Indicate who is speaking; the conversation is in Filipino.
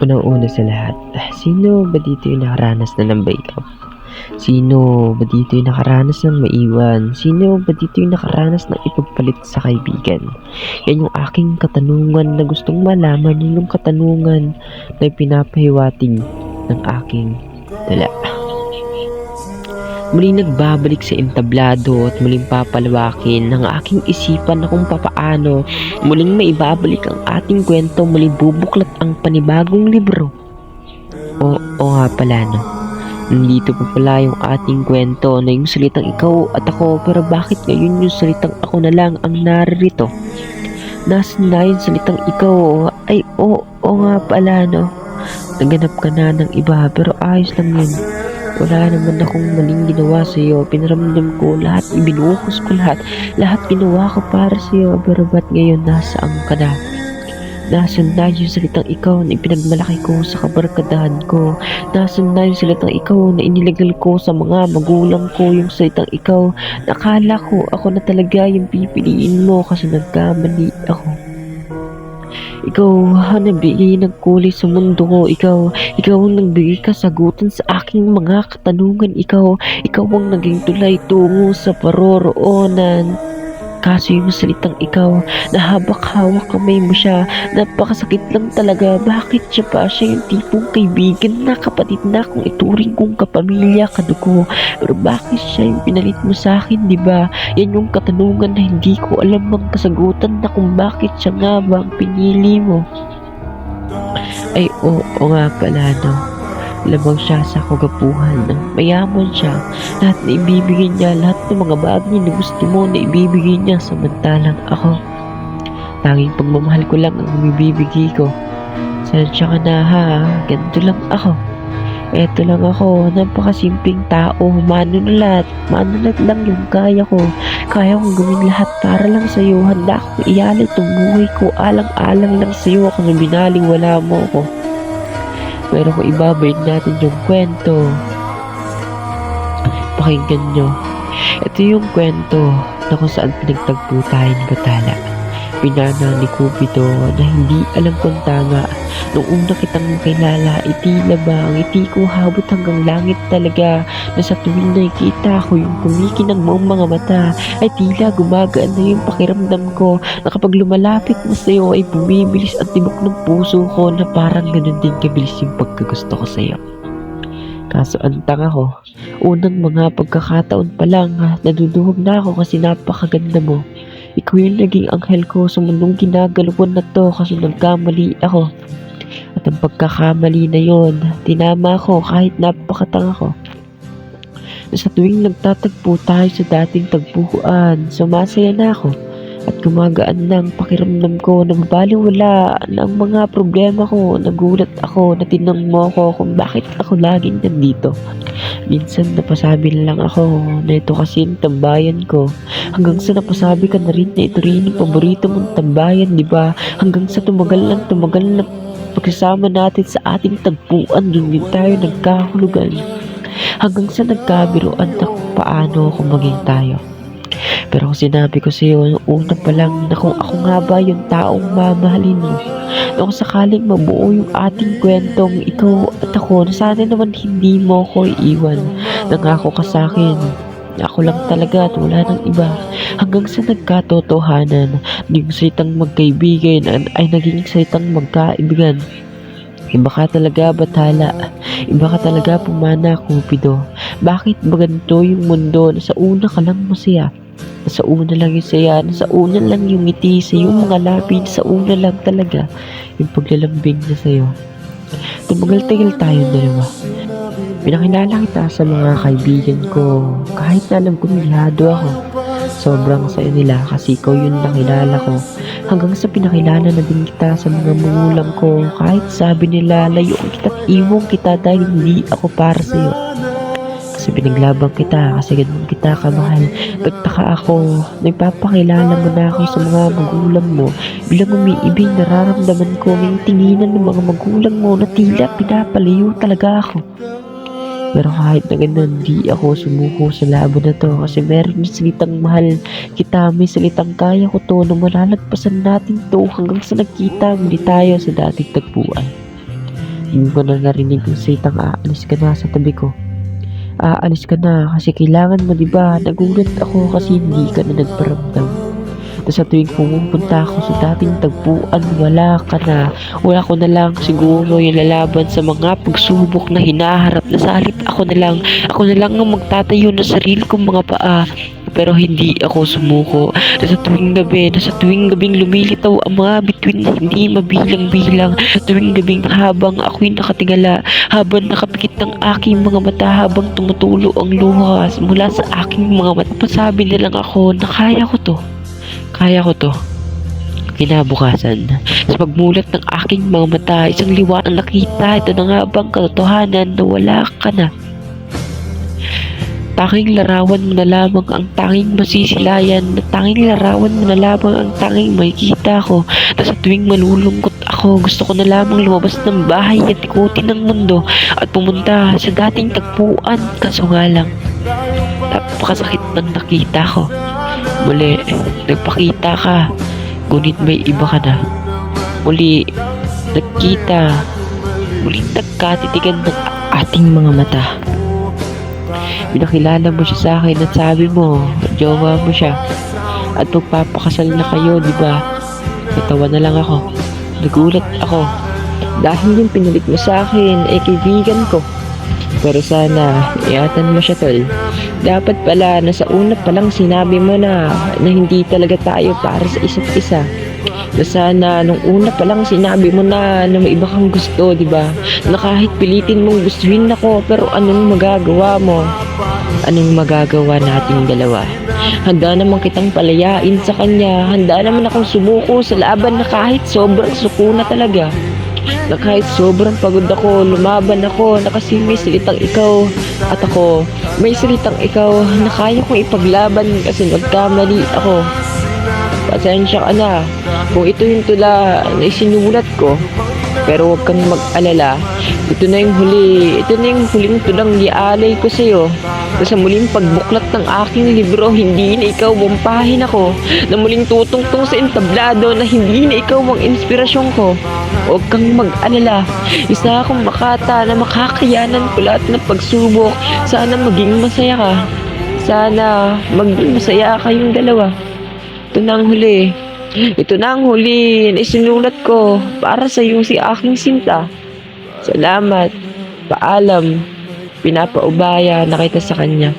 Speaker 1: Unang-una sa lahat, sino ba dito yung nakaranas na ng breakup? Sino ba dito yung nakaranas ng maiwan? Sino ba dito yung nakaranas ng ipagpalit sa kaibigan? Yan yung aking katanungan na gustong malaman, yun yung katanungan na pinapahiwatig ng aking dala. Muling nagbabalik sa entablado at muling papalawakin ng aking isipan na kung papaano muling maibabalik ang ating kwento, muling bubuklat ang panibagong libro. O nga pala no, nandito pa pala yung ating kwento na yung salitang ikaw at ako, pero bakit ngayon yung salitang ako na lang ang naririto? Nasaan na yung salitang ikaw? Ay nga pala no, naganap ka na ng iba pero ayos lang yun. Wala naman akong maling ginawa sa'yo. Pinaramdam ko lahat, ibinuhos ko lahat ginawa ko para sa'yo. Pero ba't ngayon nasaan ka na? Nasaan na yung salitang ikaw na ipinagmalaki ko sa kabarkadahan ko? Nasaan na yung salitang ikaw na inilegal ko sa mga magulang ko? Yung salitang ikaw, nakala ko ako na talaga yung pipiliin mo kasi nagkamali ako. Ikaw ang nagbigay ng kulay sa mundo ko. Ikaw ang nagbigay kasagutan sa aking mga katanungan. Ikaw ang naging tulay tungo sa paroroonan. Kaso yung salitang ikaw, nahabak-hawak kamay mo siya. Napakasakit lang talaga. Bakit siya pa? Siya yung tipong kaibigan na, kapatid na, kung ituring kong kapamilya, kadugo. Pero bakit siya yung pinalit mo sa akin, di ba? Yan yung katanungan na hindi ko alam ang kasagutan na kung bakit siya nga ba ang pinili mo. Ay, oo nga pala, no. Lamang siya sa kagapuhan. Mayaman siya. Lahat na ibibigay niya, lahat ng mga bagay na gusto mo na ibibigay niya, samantalang ako, tanging pagmamahal ko lang ang ibibigay ko. Sansya ka na ha, ganito lang ako. Eto lang ako, napakasimpleng tao. Manunulat lang yung kaya ko. Kaya kong gawin lahat para lang sa'yo. Handa akong ialay itong buhay ko. Alang-alang lang sa'yo ako na binaling wala mo ko. Pero kung ibabalik natin yung kwento, pakinggan nyo. Ito yung kwento na kung saan pinagtagpo tayo ni Bathala. Pinana ni Cupido na hindi alam kung tama. Nung una kitang makilala, itila ba ang ngiti ko habot hanggang langit talaga, na sa tuwing nakikita ko yung kumikinang mong mga mata, ay tila gumagaan na yung pakiramdam ko, na kapag lumalapit na sa'yo ay bumibilis ang tibok ng puso ko, na parang ganun din kabilis yung pagkagusto ko sa'yo. Kaso antang ako, unang mga pagkakataon pa lang, naduduhog na ako kasi napakaganda mo. Ikaw yung naging anghel ko sa mundong ginagalawan na to kasi nagkamali ako. At ang pagkakamali na yon, tinama ko kahit napakatanga ko. Sa tuwing nagtatagpo tayo sa dating tagpuan, sumasaya na ako. At gumagaan na ang pakiramdam ko, na mabaliwala na ang mga problema ko. Nagulat ako na tinanong mo ako kung bakit ako laging nandito. Minsan napasabi na lang ako na ito kasi yung tambayan ko. Hanggang sa napasabi ka na rin na ito rin yung paborito mong tambayan, di ba? Hanggang sa tumagal na pagsasama natin sa ating tagpuan, dun din tayo nagkahulugan. Hanggang sa nagkabiruan na kung paano ako maging tayo. Pero kung sinabi ko sa iyo, una pa lang na kung ako nga ba yung taong mamahalin mo, na kung sakaling mabuo yung ating kwentong ikaw at ako, na sana naman hindi mo ko iiwan. Nangako ka sa akin na ako lang talaga at wala nang iba. Hanggang sa nagkatotohanan, yung salitang magkaibigan ay naging salitang magkaibigan. Iba ka talaga, Bathala. Iba ka talaga, Pumana, Cupido. Bakit ba ganito yung mundo na sa una ka lang masaya? Sa una lang yung saya, sa una lang yung ngiti, sa yung mga labi, sa una lang talaga yung paglalambing na sa'yo. Tumagal-tagal tayo dalawa. Pinakilala kita sa mga kaibigan ko, kahit na alam ko milado ako. Sobrang saya nila kasi ikaw yun nakilala ko. Hanggang sa pinakilala na din kita sa mga magulang ko, kahit sabi nila layuan kita at iwang kita dahil hindi ako para sa'yo. Kasi pinaglabang kita, kasi ganun kita kamahal. Pagtaka ako, nagpapakilala mo na ako sa mga magulang mo. Bilang umiibig, nararamdaman ko ng tinginan ng mga magulang mo na tila pinapalayo talaga ako. Pero kahit na ganun, di ako sumuko sa laban na to kasi meron yung salitang mahal kita, may salitang kaya ko to na malalagpasan natin to hanggang sa nagkita muli tayo sa dating tagpuan. Hindi ko na narinig yung salitang aalis ka na sa tabi ko. Aalis ka na kasi kailangan mo, 'di ba? Nagulat ako kasi hindi ka na nagparamdam. Tapos sa tuwing pumupunta ako sa dating tagpuan, wala ka na. Wala ko na lang siguro yung lalaban sa mga pagsubok na hinaharap na sa halip ako na lang ang magtatayo ng sarili kong mga paa. Pero hindi ako sumuko. Na sa tuwing gabing lumilitaw ang mga bituin na hindi mabilang-bilang. Sa tuwing gabing habang ako'y nakatingala, habang nakapikit ng aking mga mata, habang tumutulo ang luha mula sa aking mga mata. Pasabi na lang ako na kaya ko to. Kaya ko to. Kinabukasan, sa pagmulat ng aking mga mata, isang liwanag ang nakita. Ito na nga bang katotohanan na wala ka na? Tanging larawan mo na lamang ang tanging masisilayan, na tanging larawan mo na lamang ang tanging makikita ko. Tapos sa tuwing malulungkot ako, gusto ko na lamang lumabas ng bahay at ikutin ng mundo at pumunta sa dating tagpuan. Kaso nga lang, napakasakit ng nakita ko. Muli, nagpakita ka, ngunit may iba ka na. Muli, nagkita, muling nagkatitigan ng ating mga mata. Pinakilala mo siya sa akin at sabi mo, jowa mo siya. At magpapakasal na kayo, di ba? Natawa na lang ako. Nagulat ako. Dahil yung pinalit mo sa akin ay kaibigan ko. Pero sana, iatan mo siya, tol. Dapat pala na sa una palang sinabi mo na hindi talaga tayo para sa isa't isa. Na sana nung una palang sinabi mo na may iba kang gusto, di ba? Na kahit pilitin mong gustuhin ako, pero anong magagawa mo? Anong magagawa nating dalawa? Handa naman kitang palayain sa kanya. Handa naman akong sumuko sa laban na kahit sobrang suko na talaga. Na kahit sobrang pagod ako, lumaban ako, na kasi may salitang ikaw at ako, may salitang ikaw na kaya kong ipaglaban kasi nagkamali ako. Pasensya ka na kung ito yung tula na isinulat ko. Pero huwag kang mag-alala. Ito na yung huling tulang iaalay ko sa'yo. Sa muling pagbuklat ng aking libro, hindi na ikaw bumpahin ako. Na muling tutungtong sa entablado na hindi na ikaw ang inspirasyon ko. Huwag kang mag-alala. Isa akong makata na makakayanan ko lahat ng pagsubok. Sana maging masaya ka. Sana maging masaya kayong dalawa. Ito na ang huli. Ito na ang huli na isinulat ko para sa iyo, si aking sinta. Salamat. Paalam. Pinapaubaya na kita sa kanya.